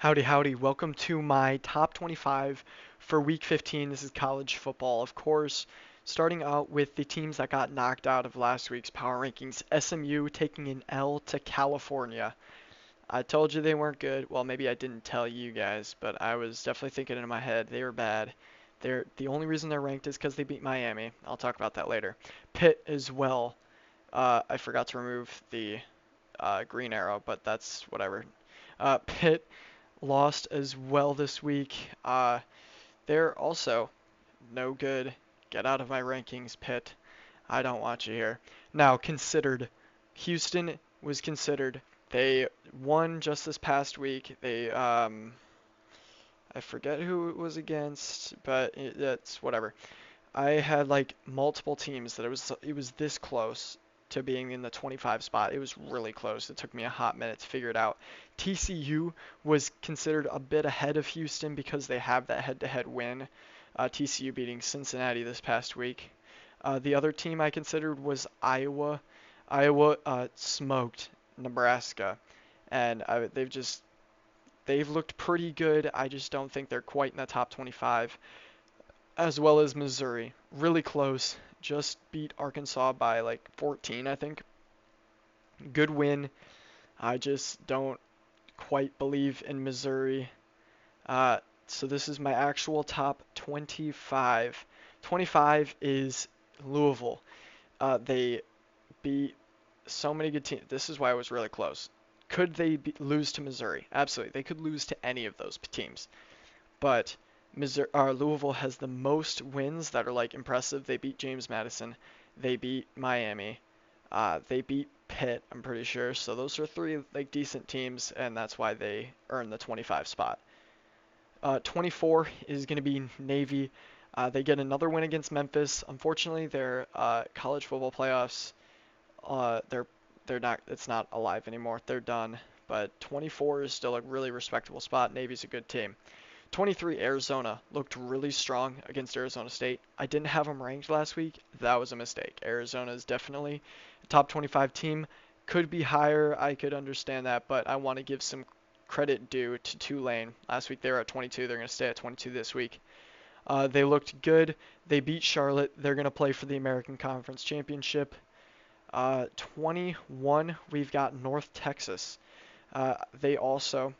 Howdy, howdy. Welcome to my top 25 for week 15. This is college football, of course. Starting out with the teams that got knocked out of last week's power rankings. SMU taking an L to California. I told you they weren't good. Well, maybe I didn't tell you guys, but I was definitely thinking in my head they were bad. The only reason they're ranked is because they beat Miami. I'll talk about that later. Pitt as well. I forgot to remove the green arrow, but that's whatever. Pitt lost as well this week. They're also no good. Get out of my rankings, Pitt. I don't want you here. Now, considered. Houston was considered. They won just this past week. I forget who it was against, but that's whatever. I had like multiple teams that it was this close to being in the 25 spot. It was really close. It took me a hot minute to figure it out. TCU was considered a bit ahead of Houston because they have that head-to-head win. TCU beating Cincinnati this past week. The other team I considered was Iowa. Iowa smoked Nebraska, and they've looked pretty good. I just don't think they're quite in the top 25, as well as Missouri. Really close. Just beat Arkansas by like 14, I think. Good win. I just don't quite believe in Missouri. So this is my actual top 25. 25 is Louisville. They beat so many good teams. This is why it was really close. Could they lose to Missouri? Absolutely. They could lose to any of those teams. But Louisville has the most wins that are like impressive. They beat James Madison, they beat Miami, they beat Pitt, I'm pretty sure. So those are three like decent teams, and that's why they earn the 25 spot. 24 is going to be Navy. They get another win against Memphis. Unfortunately, their college football playoffs, they're not. It's not alive anymore. They're done. But 24 is still a really respectable spot. Navy's a good team. 23, Arizona looked really strong against Arizona State. I didn't have them ranked last week. That was a mistake. Arizona is definitely a top 25 team. Could be higher. I could understand that, but I want to give some credit due to Tulane. Last week they were at 22. They're going to stay at 22 this week. They looked good. They beat Charlotte. They're going to play for the American Conference Championship. 21, we've got North Texas. They also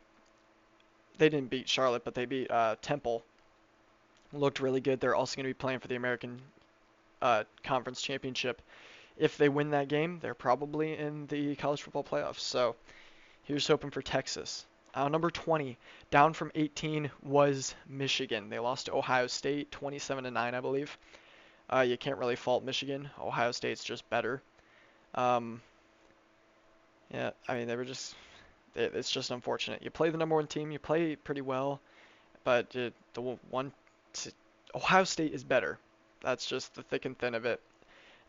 they didn't beat Charlotte, but they beat Temple. Looked really good. They're also going to be playing for the American Conference Championship. If they win that game, they're probably in the college football playoffs. So here's hoping for Texas. Number 20, down from 18, was Michigan. They lost to Ohio State, 27-9, I believe. You can't really fault Michigan. Ohio State's just better. Um, yeah, I mean, it's just unfortunate. You play the number one team, you play pretty well, but Ohio State is better. That's just the thick and thin of it.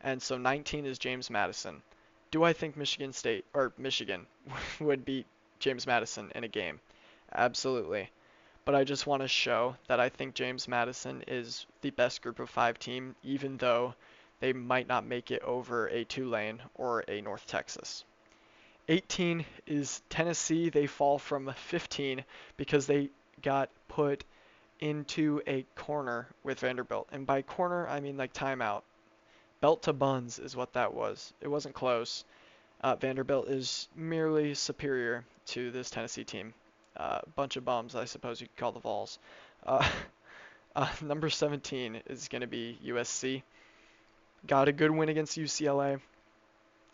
And so 19 is James Madison. Do I think Michigan would beat James Madison in a game? Absolutely. But I just want to show that I think James Madison is the best group of five team, even though they might not make it over a Tulane or a North Texas. 18 is Tennessee. They fall from 15 because they got put into a corner with Vanderbilt. And by corner, I mean like timeout. Belt to buns is what that was. It wasn't close. Vanderbilt is merely superior to this Tennessee team. Bunch of bums, I suppose you could call the Vols. Uh, number 17 is going to be USC. Got a good win against UCLA.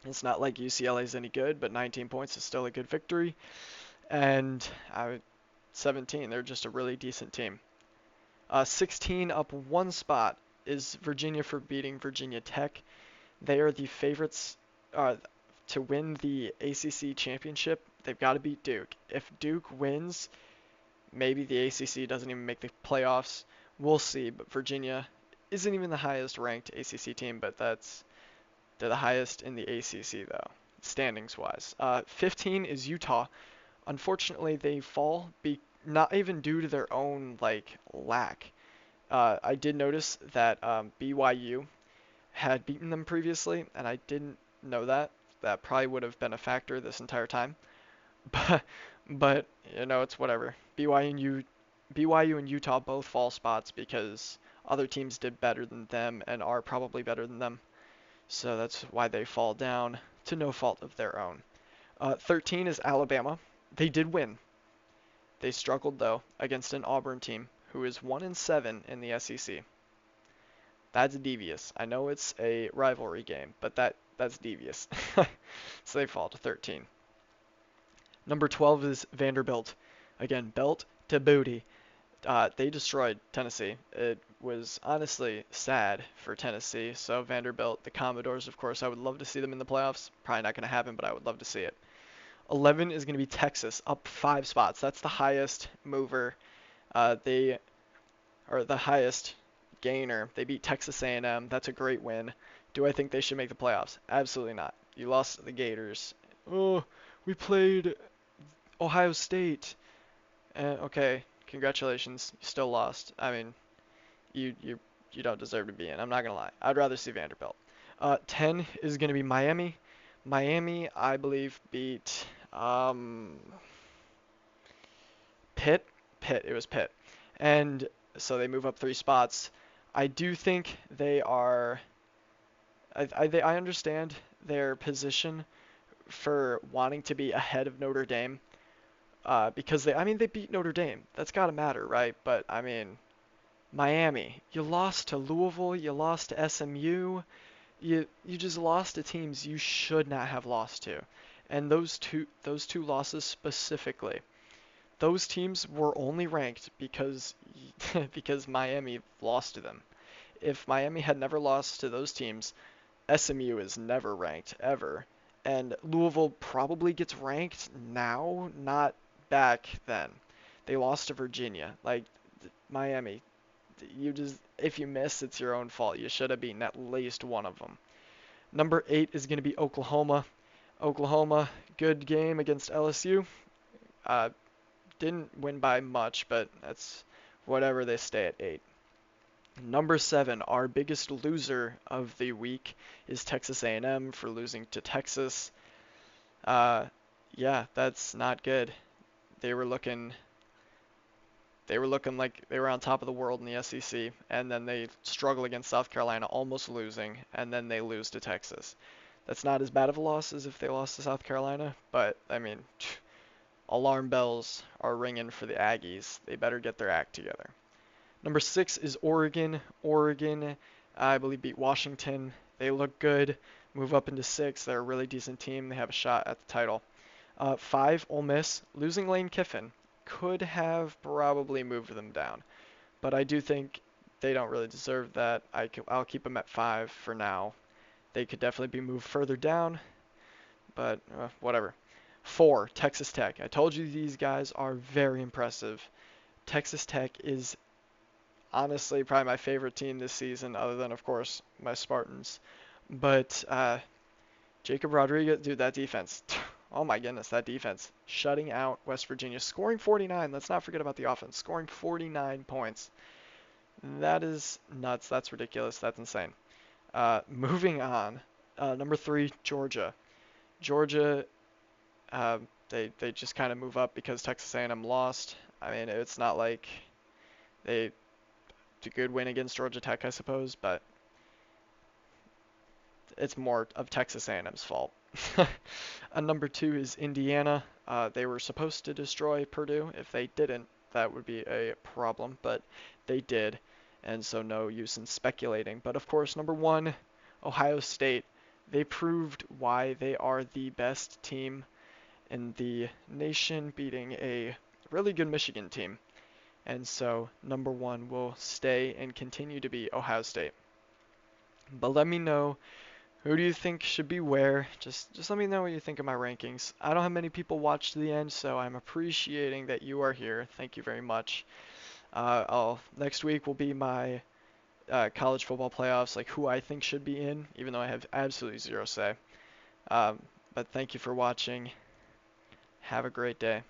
It's not like UCLA is any good, but 19 points is still a good victory. And 17, they're just a really decent team. 16 up one spot is Virginia for beating Virginia Tech. They are the favorites to win the ACC championship. They've got to beat Duke. If Duke wins, maybe the ACC doesn't even make the playoffs. We'll see. But Virginia isn't even the highest ranked ACC team, but they're the highest in the ACC though, standings wise. 15 is Utah. Unfortunately, they fall not even due to their own like lack. I did notice that BYU had beaten them previously, and I didn't know that. That probably would have been a factor this entire time. But But it's whatever. BYU and Utah both fall spots because other teams did better than them and are probably better than them. So that's why they fall down to no fault of their own. 13 is Alabama. They did win. They struggled though against an Auburn team who is 1-7 in the SEC. That's devious. I know it's a rivalry game, but that's devious. So they fall to 13. Number 12 is Vanderbilt. Again, belt to booty. They destroyed Tennessee. It was honestly sad for Tennessee. So Vanderbilt, the Commodores, of course, I would love to see them in the playoffs. Probably not going to happen, but I would love to see it. 11 is going to be Texas, up 5 spots. That's the highest mover. They are the highest gainer. They beat Texas A&M. That's a great win. Do I think they should make the playoffs? Absolutely not. You lost to the Gators. Oh, we played Ohio State. Okay, congratulations. You still lost. I mean, you don't deserve to be in. I'm not gonna lie. I'd rather see Vanderbilt. 10 is gonna be Miami. Miami, I believe, beat Pitt. Pitt. It was Pitt, and so they move up 3 spots. I do think they are. I understand their position for wanting to be ahead of Notre Dame. Because they beat Notre Dame. That's got to matter, right? But I mean, Miami, you lost to Louisville, you lost to SMU, you just lost to teams you should not have lost to. And those two losses specifically, those teams were only ranked because because Miami lost to them. If Miami had never lost to those teams, SMU is never ranked ever. And Louisville probably gets ranked now, not back then. They lost to Virginia. Like Miami, if you miss, it's your own fault. You should have beaten at least one of them. Number 8 is going to be Oklahoma. Oklahoma, good game against LSU. Uh, didn't win by much, but that's whatever. They stay at 8. Number 7, our biggest loser of the week is Texas A&M for losing to Texas. Yeah, that's not good. They were looking like they were on top of the world in the SEC, and then they struggle against South Carolina, almost losing, and then they lose to Texas. That's not as bad of a loss as if they lost to South Carolina, but I mean, alarm bells are ringing for the Aggies. They better get their act together. Number 6 is Oregon. Oregon, I believe, beat Washington. They look good. Move up into 6. They're a really decent team. They have a shot at the title. 5, Ole Miss. Losing Lane Kiffin could have probably moved them down. But I do think they don't really deserve that. I'll keep them at 5 for now. They could definitely be moved further down, but whatever. 4, Texas Tech. I told you these guys are very impressive. Texas Tech is honestly probably my favorite team this season, other than, of course, my Spartans. But Jacob Rodriguez, dude, that defense. Oh my goodness, that defense. Shutting out West Virginia, scoring 49. Let's not forget about the offense. Scoring 49 points. That is nuts. That's ridiculous. That's insane. Moving on. Number 3, Georgia. Georgia, they just kind of move up because Texas A&M lost. I mean, it's not like it's a good win against Georgia Tech, I suppose, but it's more of Texas A&M's fault. Number 2 is Indiana. They were supposed to destroy Purdue. If they didn't, that would be a problem, but they did, and so no use in speculating. But of course, number 1, Ohio State. They proved why they are the best team in the nation, beating a really good Michigan team. And so number 1 will stay and continue to be Ohio State. But let me know, who do you think should be where? Just let me know what you think of my rankings. I don't have many people watch to the end, so I'm appreciating that you are here. Thank you very much. Next week will be my college football playoffs, like who I think should be in, even though I have absolutely zero say. But thank you for watching. Have a great day.